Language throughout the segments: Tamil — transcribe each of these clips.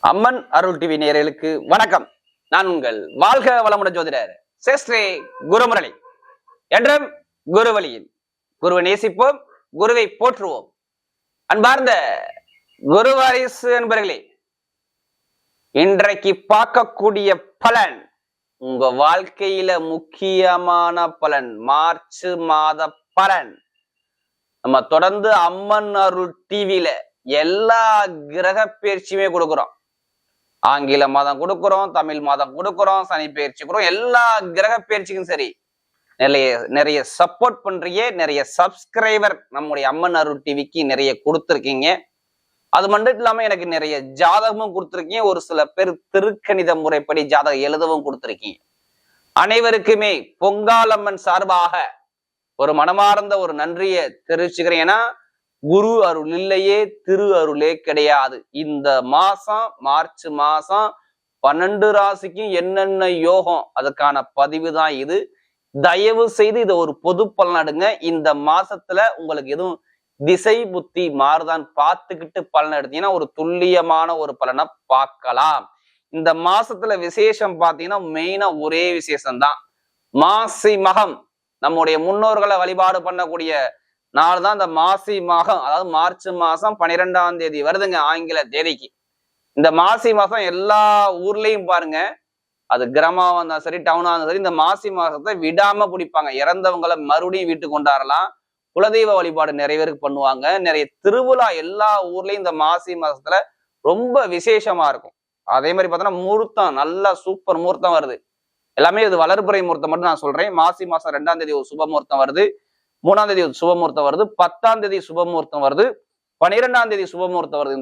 அம்மன் அருள் டிவி நேயர்களுக்கு வணக்கம். நான் உங்கள் வாழ்க வளமுடன் ஜோதிடர் சேஸ்ரே குருமுரளி. என்றும் குருவழியில் குருவை நேசிப்போம், குருவை போற்றுவோம். அன்பார்ந்த குருவாரிசு என்பர்களே, இன்றைக்கு பார்க்கக்கூடிய பலன் உங்க வாழ்க்கையில முக்கியமான பலன், மார்ச் மாத பலன். நம்ம தொடர்ந்து அம்மன் அருள் டிவில எல்லா கிரக பயிற்சியுமே கொடுக்குறோம். ஆங்கில மாதம் கொடுக்குறோம், தமிழ் மாதம் கொடுக்குறோம், சனி பயிற்சி கொடுக்குறோம். எல்லா கிரக பயிற்சிக்கும் சரி நிறைய சப்போர்ட் பண்றீங்க. நிறைய சப்ஸ்கிரைபர் நம்முடைய அம்மன் அருள் டிவிக்கு நிறைய கொடுத்துருக்கீங்க. அது மட்டும் இல்லாம எனக்கு நிறைய ஜாதகமும் கொடுத்துருக்கீங்க. ஒரு சில பேர் திருக்கணித முறைப்படி ஜாதகம் எழுதவும் கொடுத்துருக்கீங்க. அனைவருக்குமே பொங்காலம்மன் சார்பாக ஒரு மனமார்ந்த ஒரு நன்றியை தெரிவிச்சுக்கிறேன். ஏன்னா குரு அருள் இல்லையே திரு அருளே கிடையாது. இந்த மாசம் மார்ச் மாசம் 12 ராசிக்கும் என்னென்ன யோகம் அதுக்கான பதிவு தான் இது. தயவு செய்து இதை ஒரு பொது பலன் எடுங்க. இந்த மாசத்துல உங்களுக்கு எதுவும் திசை புத்தி மாறுதான் பார்த்துக்கிட்டு பலன் எடுத்தீங்கன்னா ஒரு துல்லியமான ஒரு பலனை பார்க்கலாம். இந்த மாசத்துல விசேஷம் பார்த்தீங்கன்னா மெயினா ஒரே விசேஷம்தான். மாசி மகம், நம்முடைய முன்னோர்களை வழிபாடு பண்ணக்கூடிய நாள் தான் இந்த மாசி மாதம். அதாவது மார்ச் மாசம் 12ஆம் தேதி வருதுங்க ஆங்கில தேதிக்கு. இந்த மாசி மாசம் எல்லா ஊர்லயும் பாருங்க, அது கிராமமா இருந்தாலும் சரி டவுனா இருந்தாலும் சரி, இந்த மாசி மாசத்தை விடாம பிடிப்பாங்க. இறந்தவங்களை மறுபடியும் வீட்டுக்கு கொண்டாடலாம். குலதெய்வ வழிபாடு நிறைய பேருக்கு பண்ணுவாங்க. நிறைய திருவிழா எல்லா ஊர்லயும் இந்த மாசி மாசத்துல ரொம்ப விசேஷமா இருக்கும். அதே மாதிரி பார்த்தோன்னா முகூர்த்தம் நல்லா சூப்பர் முகூர்த்தம் வருது. எல்லாமே இது வளர்ப்புறை முகூர்த்தம் மட்டும் நான் சொல்றேன். மாசி மாசம் 2ஆம் தேதி ஒரு சுப முகூர்த்தம் வருது, 3ஆம் தேதி சுபமுகூர்த்தம் வருது, 10ஆம் தேதி சுபமுகூர்த்தம் வருது, 12ஆம் தேதி சுபமுகூர்த்தம் வருது.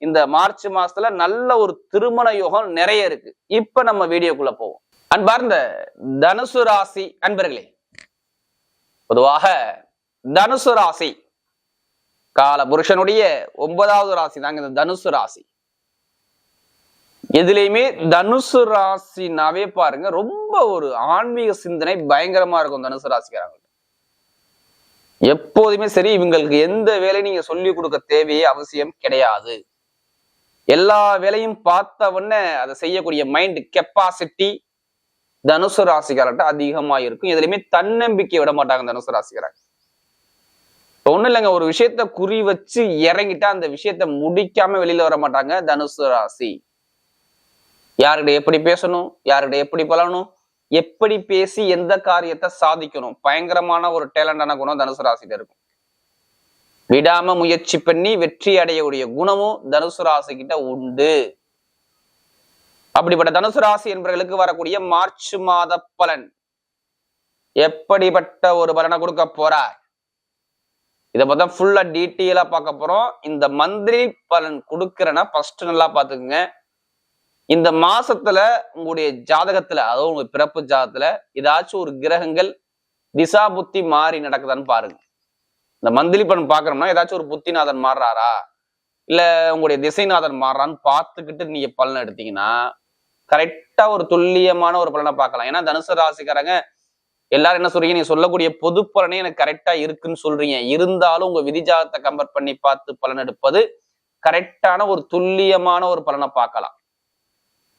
இந்த மார்ச் மாசத்துல நல்ல ஒரு திருமண யோகம் நிறைய இருக்கு. இப்ப நம்ம வீடியோக்குள்ள போவோம். அன்பார்ந்த தனுசு ராசி அன்பர்களே, பொதுவாக தனுசு ராசி கால புருஷனுடைய 9வது ராசி தாங்க இந்த தனுசு ராசி. எதுலையுமே தனுசு ராசினாவே பாருங்க ரொம்ப ஒரு ஆன்மீக சிந்தனை பயங்கரமா இருக்கும். தனுசு ராசிக்காரங்க எப்போதுமே சரி, இவங்களுக்கு எந்த வேலையும் நீங்க சொல்லி கொடுக்க தேவையே அவசியம் கிடையாது. எல்லா வேலையும் பார்த்த உடனே அதை செய்யக்கூடிய மைண்ட் கெப்பாசிட்டி தனுசு ராசிக்காரர்கிட்ட அதிகமா இருக்கும். எதுலையுமே தன்னம்பிக்கை விட மாட்டாங்க தனுசு ராசிக்காரங்க. ஒண்ணும் இல்லைங்க, ஒரு விஷயத்த குறி வச்சு இறங்கிட்டா அந்த விஷயத்த முடிக்காம வெளியில வர மாட்டாங்க தனுசு ராசி. யாருக்கிட்ட எப்படி பேசணும், யாருக்கிட்ட எப்படி பழகணும், எப்படி பேசி எந்த காரியத்தை சாதிக்கணும், பயங்கரமான ஒரு டேலண்டான குணம் தனுசு ராசிட்ட இருக்கும். விடாம முயற்சி பண்ணி வெற்றி அடையக்கூடிய குணமும் தனுசு ராசி கிட்ட உண்டு. அப்படிப்பட்ட தனுசு ராசி என்பவர்களுக்கு வரக்கூடிய மார்ச் மாத பலன் எப்படிப்பட்ட ஒரு பலனை கொடுக்க போறார், இதை பார்த்தா ஃபுல்லா டீட்டெயிலா பார்க்க போறோம். இந்த மந்திரி பலன் கொடுக்கிறேன்னா ஃபர்ஸ்ட் நல்லா பாத்துக்குங்க. இந்த மாசத்துல உங்களுடைய ஜாதகத்துல, அதாவது உங்க பிறப்பு ஜாதகத்துல ஏதாச்சும் ஒரு கிரகங்கள் திசா புத்தி மாறி நடக்குதான்னு பாருங்க. இந்த மந்திரி பலன் பாக்குறோம்னா ஏதாச்சும் ஒரு புத்திநாதன் மாறுறாரா, இல்ல உங்களுடைய திசைநாதன் மாறுறான்னு பார்த்துக்கிட்டு நீங்க பலன் எடுத்தீங்கன்னா கரெக்டா ஒரு துல்லியமான ஒரு பலனை பார்க்கலாம். ஏன்னா தனுசு ராசிக்காரங்க எல்லாரும் என்ன சொல்றீங்க, நீங்க சொல்லக்கூடிய பொது பலனே எனக்கு கரெக்டா இருக்குன்னு சொல்றீங்க. இருந்தாலும் உங்க விதிஜாதத்தை கம்பேர் பண்ணி பார்த்து பலன் எடுப்பது கரெக்டான ஒரு துல்லியமான ஒரு பலனை பார்க்கலாம்.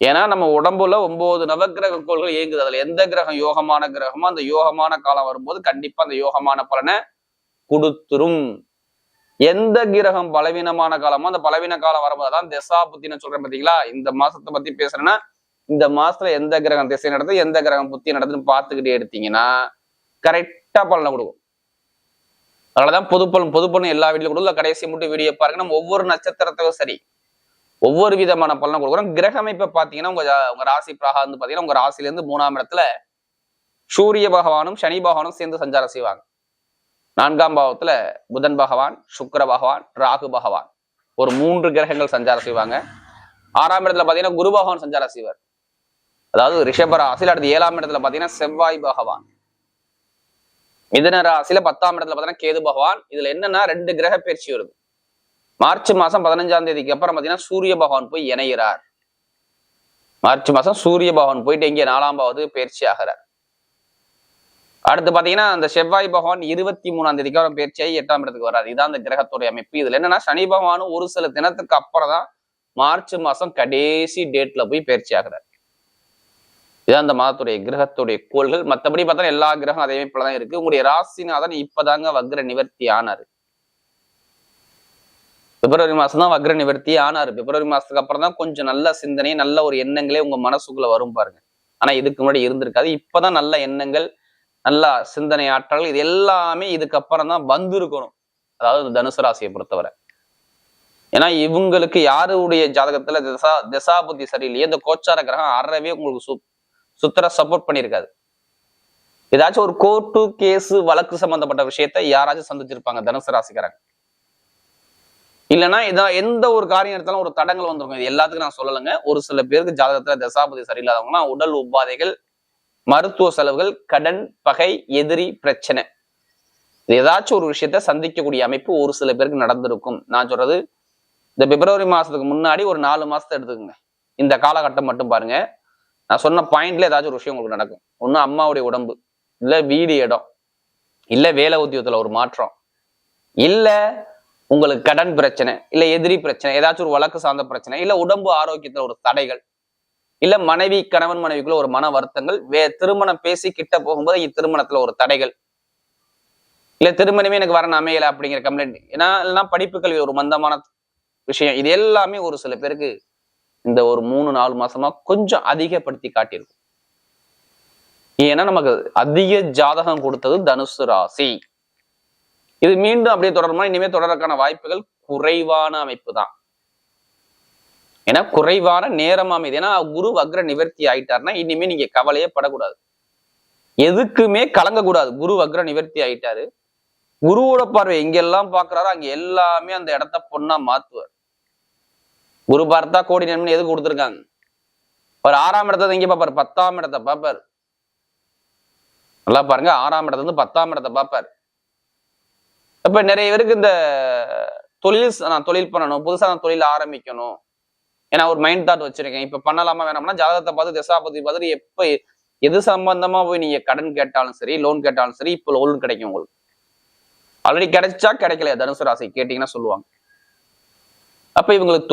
ஏன்னா நம்ம உடம்புல 9 நவகிரக கோள்கள் இயங்குது. அதுல எந்த கிரகம் யோகமான கிரகமோ அந்த யோகமான காலம் வரும்போது கண்டிப்பா அந்த யோகமான பலனை கொடுத்துரும். எந்த கிரகம் பலவீனமான காலமோ அந்த பலவீன காலம் வரும்போது, அதான் திசா புத்தின்னு சொல்றேன் பாத்தீங்களா. இந்த மாசத்தை பத்தி பேசுறேன்னா இந்த மாசத்துல எந்த கிரகம் திசை நடத்து எந்த கிரகம் புத்தி நடத்துன்னு பார்த்துக்கிட்டே எடுத்தீங்கன்னா கரெக்டா பலனை கொடுக்கும். அதனாலதான் பொதுப்பலன் எல்லா வீட்லயும் கொடுக்கல. கடைசி மட்டும் வீடியோ பாருங்க. நம்ம ஒவ்வொரு நட்சத்திரத்தையும் சரி ஒவ்வொரு விதமான பலனை கொடுக்குறோம். கிரக அமைப்பை பார்த்தீங்கன்னா உங்க ராசி பிரகாரம் வந்து பாத்தீங்கன்னா உங்க ராசில இருந்து 3ஆம் இடத்துல சூரிய பகவானும் சனி பகவானும் சேர்ந்து சஞ்சாரம் செய்வாங்க. 4ஆம் பாவத்துல புதன் பகவான், சுக்கிர பகவான், ராகு பகவான் ஒரு 3 கிரகங்கள் சஞ்சாரம் செய்வாங்க. 6ஆம் இடத்துல பாத்தீங்கன்னா குரு பகவான் சஞ்சாரம் செய்வார். அதாவது ரிஷப ராசியில அடுத்து 7ஆம் இடத்துல பாத்தீங்கன்னா செவ்வாய் பகவான். மிதுன ராசியில 10ஆம் இடத்துல பாத்தீங்கன்னா கேது பகவான். இதுல என்னன்னா 2 கிரக பயிற்சி வருது. மார்ச் மாசம் 15ஆம் தேதிக்கு அப்புறம் பாத்தீங்கன்னா சூரிய பகவான் போய் இணைகிறார். மார்ச் மாசம் சூரிய பகவான் போயிட்டு இங்கே 4ஆம் பாவத்துக்கு பயிற்சி ஆகிறார். அடுத்து பாத்தீங்கன்னா அந்த செவ்வாய் பகவான் 23ஆம் தேதிக்கு அவர் பயிற்சியாகி 8ஆம் இடத்துக்கு வராது. இதான் அந்த கிரகத்துடைய அமைப்பு. இதுல என்னன்னா சனி பகவானும் ஒரு சில தினத்துக்கு அப்புறம் தான் மார்ச் மாசம் கடைசி டேட்ல போய் பயிற்சி ஆகிறார். இதான் அந்த மாதத்துடைய கிரகத்துடைய கோள்கள். மற்றபடி பார்த்தா எல்லா கிரகம் அதே போலதான் இருக்கு. உங்களுடைய ராசிநாதன் இப்பதாங்க வக்ர நிவர்த்தி ஆனாரு. பிப்ரவரி மாசம் தான் வக்ர நிவர்த்தி ஆனாரு. பிப்ரவரி மாசத்துக்கு அப்புறம் தான் கொஞ்சம் நல்ல சிந்தனை, நல்ல ஒரு எண்ணங்களே உங்க மனசுக்குள்ள வரும் பாருங்க. ஆனா இதுக்கு முன்னாடி இருந்திருக்காது. இப்பதான் நல்ல எண்ணங்கள், நல்ல சிந்தனை ஆற்றல், இது எல்லாமே இதுக்கப்புறம் தான் வந்திருக்கணும். அதாவது தனுசு ராசியை பொறுத்தவரை. ஏன்னா இவங்களுக்கு யாருடைய ஜாதகத்துல திசாபுத்தி சரியில்லையே, இந்த கோச்சார கிரகம் அறவே உங்களுக்கு சுத்தர சப்போர்ட் பண்ணியிருக்காது. ஏதாச்சும் ஒரு கோர்ட்டு கேஸ் வழக்கு சம்பந்தப்பட்ட விஷயத்த யாராச்சும் சந்திச்சிருப்பாங்க தனுசு ராசிக்காரங்க. இல்லைன்னா இதான் எந்த ஒரு காரியம் எடுத்தாலும் ஒரு தடங்கள் வந்துருக்கும். இது எல்லாத்துக்கும் நான் சொல்லலைங்க. ஒரு சில பேருக்கு ஜாதகத்துல தசாபதி சரியில்லாதவங்கன்னா உடல் உபாதைகள், மருத்துவ செலவுகள், கடன், பகை, எதிரி, பிரச்சனை, இது ஏதாச்சும் ஒரு விஷயத்த சந்திக்கக்கூடிய அமைப்பு ஒரு சில பேருக்கு நடந்திருக்கும். நான் சொல்றது இந்த பிப்ரவரி மாசத்துக்கு முன்னாடி ஒரு 4 மாசத்தை எடுத்துக்கோங்க. இந்த காலகட்டம் மட்டும் பாருங்க. நான் சொன்ன பாயிண்ட்ல ஏதாச்சும் ஒரு விஷயம் உங்களுக்கு நடக்கும். ஒண்ணு அம்மாவுடைய உடம்பு, இல்ல வீடு இடம், இல்ல வேலை உத்தியோகத்துல ஒரு மாற்றம், இல்ல உங்களுக்கு கடன் பிரச்சனை, இல்ல எதிரி பிரச்சனை, ஏதாச்சும் ஒரு வழக்கு சார்ந்த பிரச்சனை, இல்ல உடம்பு ஆரோக்கியத்துல ஒரு தடைகள், இல்ல மனைவி கணவன் மனைவிக்குள்ள ஒரு மன வருத்தங்கள், திருமணம் பேசி கிட்ட போகும்போது திருமணத்துல ஒரு தடைகள், இல்ல திருமணமே எனக்கு வரணும் அமையல அப்படிங்கிற கம்ப்ளைண்ட், ஏன்னா இல்லைன்னா படிப்பு கல்வி ஒரு மந்தமான விஷயம், இது எல்லாமே ஒரு சில பேருக்கு இந்த ஒரு 3-4 மாசமா கொஞ்சம் அதிகப்படுத்தி காட்டியிருக்கும். ஏன்னா நமக்கு அதிக ஜாதகம் கொடுத்தது தனுசு ராசி. இது மீண்டும் அப்படியே தொடருமா? இனிமே தொடர்றதுக்கான வாய்ப்புகள் குறைவான அமைப்பு தான். ஏன்னா குறைவான நேரம் அமைது. ஏன்னா குரு வக்ர நிவர்த்தி ஆயிட்டாருன்னா இனிமே நீங்க கவலையே படக்கூடாது, எதுக்குமே கலங்கக்கூடாது. குரு வக்ர நிவர்த்தி ஆயிட்டாரு. குருவோட பார்வை எங்கெல்லாம் பாக்குறாரோ அங்க எல்லாமே அந்த இடத்த பொண்ணா மாத்துவார். குரு பார்த்தா கோடி நன்மை எதுக்கு கொடுத்துருக்காங்க? ஒரு 6ஆம் இடத்தை எங்க பாப்பாரு? 10ஆம் இடத்தை பாப்பாரு. நல்லா பாருங்க, 6ஆம் இடத்துல இருந்து 10ஆம் இடத்தை பாப்பாரு. இப்ப நிறைய பேருக்கு இந்த நான் தொழில் பண்ணணும், புதுசா நான் தொழில் ஆரம்பிக்கணும், ஏன்னா ஒரு மைண்ட் தாட் வச்சிருக்கேன், இப்ப பண்ணலாமா வேணாம்னா ஜாதகத்தை பார்த்து தசாபதி பார்த்துட்டு எப்ப எது சம்பந்தமா போய் நீங்க கடன் கேட்டாலும் சரி, லோன் கேட்டாலும் சரி, இப்ப லோன் கிடைக்கும் உங்களுக்கு. ஆல்ரெடி கிடைச்சா கிடைக்கலையா தனுசு ராசி கேட்டீங்கன்னா சொல்லுவாங்க. அப்ப இவங்களுக்கு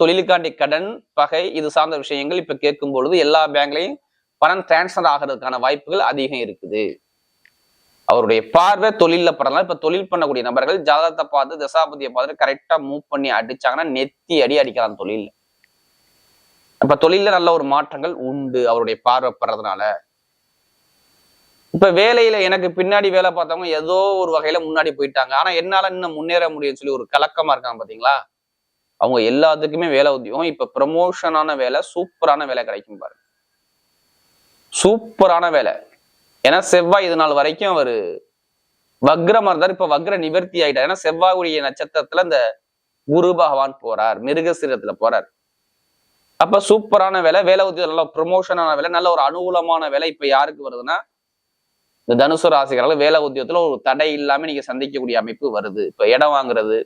தொழிலுக்காண்டி கடன், பகை, இது சார்ந்த விஷயங்கள் இப்ப கேட்கும் பொழுது எல்லா பேங்க்லயும் பணம் டிரான்ஸ்பர் ஆகிறதுக்கான வாய்ப்புகள் அதிகம் இருக்குது. அவருடைய பார்வை தொழில படலாம். இப்ப தொழில் பண்ணக்கூடிய நபர்கள் ஜாதகத்தை பார்த்து தசாபதியை பார்த்து கரெக்டா மூவ் பண்ணி அடிச்சாங்கன்னா நெத்தி அடிக்கலாம் தொழில. அப்ப தொழில நல்ல ஒரு மாற்றங்கள் உண்டு அவருடைய பார்வை படுறதுனால. இப்ப வேலையில எனக்கு பின்னாடி வேலை பார்த்தவங்க ஏதோ ஒரு வகையில முன்னாடி போயிட்டாங்க, ஆனா என்னால இன்னும் முன்னேற முடியும்னு சொல்லி ஒரு கலக்கமா இருக்காங்க பாத்தீங்களா? அவங்க எல்லாத்துக்குமே வேலை உத்தியோகம் இப்ப ப்ரமோஷனான வேலை, சூப்பரான வேலை கிடைக்கும் பாருங்க. சூப்பரான வேலை. ஏன்னா செவ்வாய் இது நாள் வரைக்கும் அவரு வக்ரமா இருந்தார், இப்ப வக்ர நிவர்த்தி ஆயிட்டார். ஏன்னா செவ்வாயுடைய நட்சத்திரத்துல இந்த குரு பகவான் போறார், மிருகசீரத்துல போறார். அப்ப சூப்பரான வேலை, வேலை உத்தியோகம் நல்ல ப்ரமோஷனான வேலை, நல்ல ஒரு அனுகூலமான வேலை இப்ப யாருக்கு வருதுன்னா இந்த தனுசு ராசிக்காரர்கள் வேலை உத்தியோகத்துல ஒரு தடை இல்லாம நீங்க சந்திக்கக்கூடிய அமைப்பு வருது. இப்ப இடம் வாங்குறது,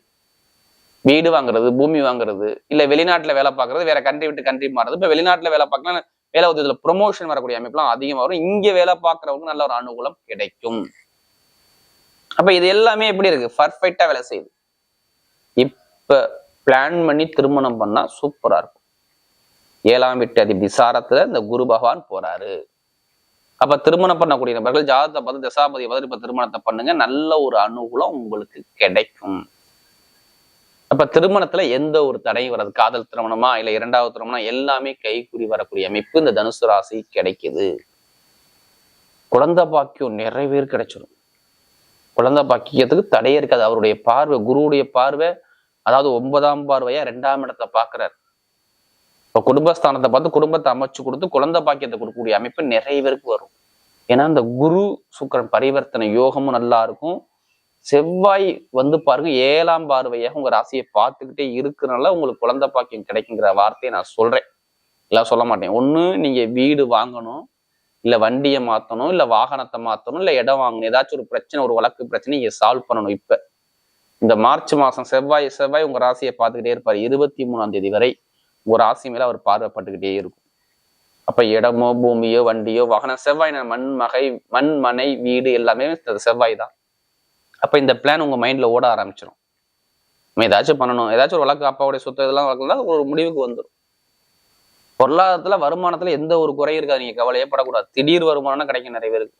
வீடு வாங்குறது, பூமி வாங்குறது, இல்ல வெளிநாட்டுல வேலை பார்க்கறது, வேற கண்ட்ரி விட்டு கண்ட்ரி மாறுறது. இப்ப வெளிநாட்டுல வேலை பார்க்கலாம், வேலை உத்தியோகத்துல ப்ரொமோஷன் வரக்கூடிய அமைப்புலாம் அதிகமா வரும். இங்க வேலை பார்க்கறவங்க நல்ல ஒரு அனுகூலம் கிடைக்கும். அப்ப இது எல்லாமே எப்படி இருக்கு? பர்ஃபெக்டா வேலை செய்யுது. இப்ப பிளான் பண்ணி திருமணம் பண்ணா சூப்பரா இருக்கும். 7ஆம் வீட்டு அதிபதி சாரத்துல இந்த குரு பகவான் போறாரு. அப்ப திருமணம் பண்ணக்கூடிய நபர்கள் ஜாதகத்தை பார்த்து தசாபதி பார்த்து இப்ப திருமணத்தை பண்ணுங்க, நல்ல ஒரு அனுகூலம் உங்களுக்கு கிடைக்கும். அப்ப திருமணத்துல எந்த ஒரு தடையும் வராது. காதல் திருமணமா இல்ல 2வது திருமணம் எல்லாமே கைக்கூறி வரக்கூடிய அமைப்பு இந்த தனுசு ராசி கிடைக்குது. குழந்தை பாக்கியம் நிறைய பேர் கிடைச்சிடும். குழந்தை பாக்கியத்துக்கு தடையே இருக்காது. அவருடைய பார்வை, குருவுடைய பார்வை, அதாவது 9ஆம் பார்வையா 2ஆம் இடத்தை பாக்குறாரு. இப்ப குடும்பஸ்தானத்தை பார்த்து குடும்பத்தை அமைச்சு கொடுத்து குழந்தை பாக்கியத்தை கொடுக்கக்கூடிய அமைப்பு நிறைய பேருக்கு வரும். ஏன்னா இந்த குரு சுக்கிரன் பரிவர்த்தனை யோகமும் நல்லா இருக்கும். செவ்வாய் பாருங்க 7ஆம் பார்வையாக உங்க ராசியை பார்த்துக்கிட்டே இருக்கிறனால உங்களுக்கு குழந்தை பாக்கியம் கிடைக்குங்கிற வார்த்தையை நான் சொல்றேன், எல்லாம் சொல்ல மாட்டேன். ஒண்ணு நீங்க வீடு வாங்கணும், இல்ல வண்டியை மாத்தணும், இல்ல வாகனத்தை மாத்தணும், இல்ல இடம் வாங்கணும், ஏதாச்சும் ஒரு பிரச்சனை, ஒரு வழக்கு பிரச்சனை நீங்க சால்வ் பண்ணணும். இப்ப இந்த மார்ச் மாசம் செவ்வாய் உங்க ராசியை பார்த்துக்கிட்டே இருப்பார். 23ஆம் தேதி வரை ஒரு ராசி மேல அவர் பார்வைப்பட்டுக்கிட்டே இருக்கும். அப்ப இடமோ பூமியோ வண்டியோ வாகனம், செவ்வாய் மண் மனை வீடு எல்லாமே செவ்வாய் தான். அப்ப இந்த பிளான் உங்க மைண்ட்ல ஓட ஆரம்பிச்சிடும். நம்ம ஏதாச்சும் பண்ணணும், ஏதாச்சும் ஒரு வழக்கு, அப்பாவுடைய சொத்து இதெல்லாம் வழக்குனா ஒரு முடிவுக்கு வந்துடும். பொருளாதாரத்துல வருமானத்துல எந்த ஒரு குறையும் இருக்காது, நீங்க கவலையே படக்கூடாது. திடீர் வருமானம் கிடைக்கும் நிறைய பேருக்கு,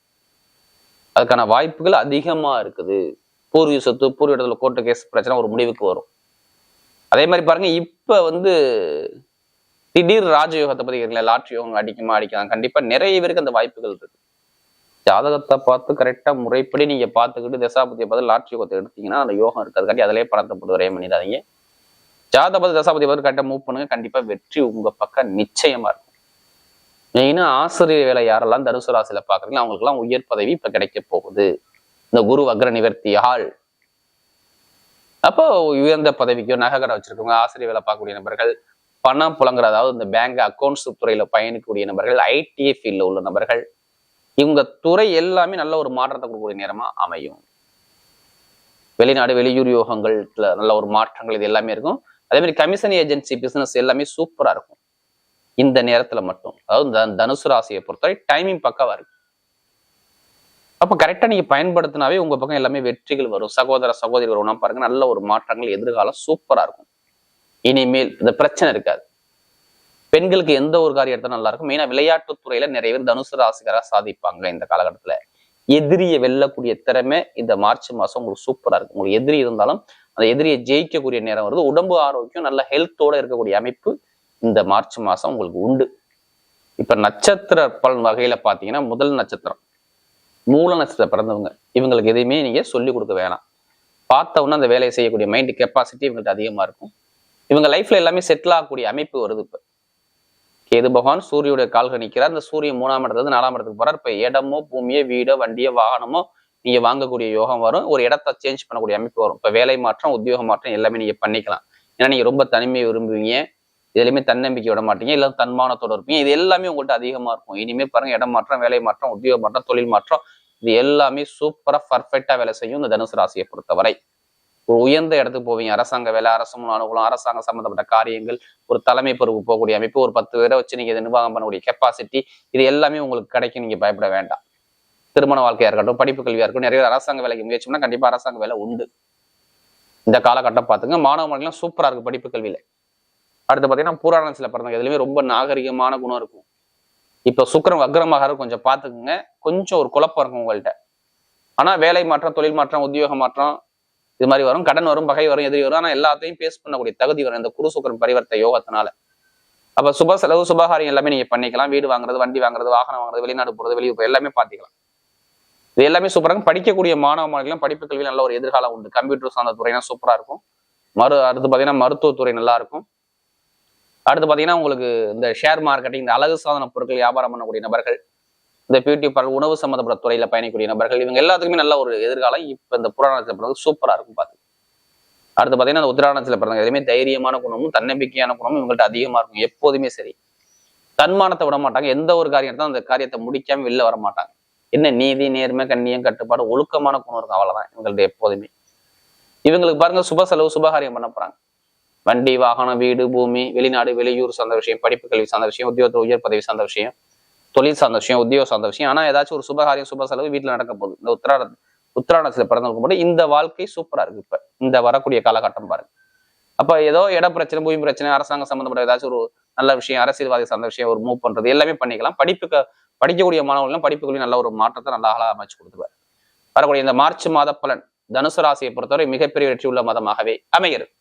அதுக்கான வாய்ப்புகள் அதிகமா இருக்குது. பூர்வீக சொத்து, பூர்வ இடத்துல கோர்ட்டு கேஸ் பிரச்சனை ஒரு முடிவுக்கு வரும். அதே மாதிரி பாருங்க, இப்ப திடீர் ராஜயோகத்தை பத்தி கேட்கல, லாட்ரி யோகம் அடிக்குமா அடிக்கலாம், கண்டிப்பா நிறைய பேருக்கு அந்த வாய்ப்புகள் இருக்கு. ஜாதகத்தை பார்த்து கரெக்டா முறைப்படி நீங்க பார்த்துக்கிட்டு தசாபதியை பார்த்து லாட்ரி யோகத்தை எடுத்தீங்கன்னா அந்த யோகம் இருக்காது, அதிலே பணத்தை போட்டு வரைய பண்ணிடாதீங்க. ஜாதகத்தை தசாபதியை பார்த்து கரெக்டா மூவ் பண்ணுங்க, கண்டிப்பா வெற்றி உங்க பக்கம் நிச்சயமா இருக்கும். மெயினா ஆசிரியர் வேலை யாரெல்லாம் தனுசு ராசியில பாக்குறீங்களோ அவங்களுக்கு எல்லாம் உயர் பதவி இப்ப கிடைக்க போகுது, இந்த குரு வக்ர நிவர்த்தியால். அப்போ உயர்ந்த பதவிக்கோ நகை வச்சிருக்கவங்க, ஆசிரியர் வேலை பார்க்கக்கூடிய நபர்கள், பணம் புழங்குற, அதாவது இந்த பேங்க் அக்கௌண்ட்ஸ் துறையில பயணிக்கக்கூடிய நபர்கள், ஐடிஐ ஃபீல்ட்ல உள்ள நபர்கள், இவங்க துறை எல்லாமே நல்ல ஒரு மாற்றத்தை கொடுக்கக்கூடிய நேரமா அமையும். வெளிநாடு வெளியூர் யோகங்கள்ல நல்ல ஒரு மாற்றங்கள் இது எல்லாமே இருக்கும். அதே மாதிரி கமிஷன் ஏஜென்சி பிசினஸ் எல்லாமே சூப்பரா இருக்கும் இந்த நேரத்துல மட்டும். அதாவது தனுசு ராசியை பொறுத்தவரை டைமிங் பக்காவா இருக்கு. அப்ப கரெக்டா நீங்க பயன்படுத்தினாவே உங்க பக்கம் எல்லாமே வெற்றிகள் வரும். சகோதர சகோதரி வரும்னா பாருங்க, நல்ல ஒரு மாற்றங்கள் எதிர்காலம் சூப்பரா இருக்கும். இனிமேல் இந்த பிரச்சனை இருக்காது. பெண்களுக்கு எந்த ஒரு காரியம் எடுத்தாலும் நல்லா இருக்கும். மெயினா விளையாட்டுத் துறையில நிறைய பேர் தனுசு ராசிகரா சாதிப்பாங்க இந்த காலகட்டத்துல. எதிரியை வெல்லக்கூடிய திறமை இந்த மார்ச் மாசம் உங்களுக்கு சூப்பரா இருக்கும். உங்களுக்கு எதிரி இருந்தாலும் அந்த எதிரியை ஜெயிக்கக்கூடிய நேரம் வருது. உடம்பு ஆரோக்கியம் நல்ல ஹெல்த்தோட இருக்கக்கூடிய அமைப்பு இந்த மார்ச் மாசம் உங்களுக்கு உண்டு. இப்ப நட்சத்திர பலன் வகையில பாத்தீங்கன்னா, முதல் நட்சத்திரம் மூல நட்சத்திரம் பிறந்தவங்க, இவங்களுக்கு எதையுமே நீங்க சொல்லிக் கொடுக்க வேணாம். பார்த்தவொன்னே அந்த வேலையை செய்யக்கூடிய மைண்ட் கெப்பாசிட்டி இவங்களுக்கு அதிகமா இருக்கும். இவங்க லைஃப்ல எல்லாமே செட்டில் ஆகக்கூடிய அமைப்பு வருது. இப்ப கேது பகவான் சூரியுடைய கால்கள் நிற்கிறார். அந்த சூரியன் 3ஆம் இடத்துல 4ஆம் இடத்துக்கு போறார். இப்ப இடமோ பூமியோ வீடோ வண்டியோ வாகனமோ நீங்க வாங்கக்கூடிய யோகம் வரும். ஒரு இடத்த சேஞ்ச் பண்ணக்கூடிய அமைப்பு வரும். இப்ப வேலை மாற்றம், உத்தியோக மாற்றம் எல்லாமே நீங்க பண்ணிக்கலாம். ஏன்னா நீங்க ரொம்ப தனிமையை விரும்புவீங்க, இதுலையுமே தன்னம்பிக்கை விட மாட்டீங்க, இல்லை தன்மானத்தோட இருப்பீங்க. இது எல்லாமே உங்கள்கிட்ட அதிகமா இருக்கும். இனிமே பாருங்க, இடம் மாற்றம், வேலை மாற்றம், உத்தியோக மாற்றம், தொழில் மாற்றம், இது எல்லாமே சூப்பரா பர்ஃபெக்டா வேலை செய்யும் இந்த தனுசு ராசியை பொறுத்தவரை. ஒரு உயர்ந்த இடத்துக்கு போவீங்க, அரசாங்க வேலை, அரசு அனுகூலம், அரசாங்கம் சம்பந்தப்பட்ட காரியங்கள், ஒரு தலைமை பொறுப்பு போகக்கூடிய அமைப்பு, ஒரு 10 பேரை வச்சு நீங்க இதை நிர்வாகம் பண்ணக்கூடிய கெப்பாசிட்டி, இது எல்லாமே உங்களுக்கு கிடைக்கும். நீங்க பயப்பட வேண்டாம். திருமண வாழ்க்கையா இருக்கட்டும், படிப்பு கல்வியா இருக்கட்டும், நிறைய அரசாங்க வேலைக்கு முயற்சி பண்ணா கண்டிப்பா அரசாங்க வேலை உண்டு. இந்த காலகட்டம் பார்த்துங்க. மாணவர்கள்லாம் சூப்பரா இருக்கு படிப்பு கல்வியில. அடுத்து பாத்தீங்கன்னா, புராணத்துல பிறந்தவங்க எதுலையுமே ரொம்ப நாகரிகமான குணம் இருக்கும். இப்ப சுக்கிரன் வக்ரமாக கொஞ்சம் பாத்துக்குங்க, கொஞ்சம் ஒரு குழப்பம் இருக்கும் உங்கள்கிட்ட. ஆனா வேலை மாற்றம், தொழில் மாற்றம், உத்தியோக மாற்றம் இது மாதிரி வரும். கடன் வரும், பகை வரும், எதிரி வரும். ஆனா எல்லாத்தையும் பேஸ் பண்ணக்கூடிய தகுதி வரும் இந்த குரு சுக்கிரன் பரிவர்த்த யோகத்தினால. அப்ப சுப செலவு, சுபகாரியம் எல்லாமே நீங்க பண்ணிக்கலாம். வீடு வாங்குறது, வண்டி வாங்குறது, வாகனம் வாங்குறது, வெளிநாடு போறது, வெளியூர் போறது எல்லாமே பாத்துக்கலாம். இது எல்லாமே சூப்பராக படிக்கக்கூடிய மாணவ மாணவிகளும் படிப்பு கல்வியில் நல்ல ஒரு எதிர்காலம் உண்டு. கம்ப்யூட்டர் சார்ந்த துறைனா சூப்பரா இருக்கும். அடுத்து பாத்தீங்கன்னா மருத்துவத்துறை நல்லா இருக்கும். அடுத்து பாத்தீங்கன்னா உங்களுக்கு இந்த ஷேர் மார்க்கெட்டிங், இந்த அழகு சாதன பொருட்கள் வியாபாரம் பண்ணக்கூடிய நபர்கள், இந்த பியூட்டி பார்லர், உணவு சம்பந்தப்பட்ட துறையில பயணிக்கூடிய நபர்கள், இவங்க எல்லாத்துக்குமே நல்ல ஒரு எதிர்காலம் இப்ப இந்த புராணத்துல பிறகு சூப்பரா இருக்கும் பாத்து. அடுத்து பாத்தீங்கன்னா அந்த உத்திராடத்துல பிறந்தவங்க எதுவுமே தைரியமான குணமும் தன்னம்பிக்கையான குணமும் இவங்கள்ட்ட அதிகமா இருக்கும். எப்போதுமே சரி, தன்மானத்தை விட மாட்டாங்க. எந்த ஒரு காரியம் எடுத்தாலும் அந்த காரியத்தை முடிக்காம வெளில வர மாட்டாங்க. என்ன நீதி, நேர்மை, கண்ணியம், கட்டுப்பாடு, ஒழுக்கமான குணம் இருக்கும். அவ்வளவுதான் இவங்கள்ட்ட எப்போதுமே. இவங்களுக்கு பாருங்க, சுப செலவு, சுபகாரியம் பண்ண போறாங்க. வண்டி, வாகனம், வீடு, பூமி, வெளிநாடு வெளியூர் சார்ந்த விஷயம், படிப்பு கல்வி சார்ந்த விஷயம், உத்தியோகத்தில் உயர் பதவி சார்ந்த விஷயம், தொழில் சார்ந்த விஷயம், உத்தியோக சார்ந்த விஷயம். ஆனா ஏதாச்சும் ஒரு சுபகாரியம், சுப செலவு வீட்டுல நடக்க போகுது. இந்த உத்திராடத்துல பிறந்தவங்க மட்டும் இந்த வாழ்க்கை சூப்பரா இருக்கு. இப்ப இந்த வரக்கூடிய காலகட்டம் பாருங்க. அப்ப ஏதோ இட பிரச்சனை, பூமி பிரச்சனை, அரசாங்கம் சம்பந்தப்பட்ட ஏதாச்சும் ஒரு நல்ல விஷயம், அரசியல்வாதி சார்ந்த விஷயம், ஒரு மூவ் பண்றது எல்லாமே பண்ணிக்கலாம். படிக்கக்கூடிய மாணவர்களும் படிப்புகளையும் நல்ல ஒரு மாற்றத்தை நல்லா அமைச்சு கொடுத்துருவார். வரக்கூடிய இந்த மார்ச் மாத பலன் தனுசு ராசியை பொறுத்தவரை மிகப்பெரிய வெற்றி உள்ள மாதமாகவே அமைகிறது.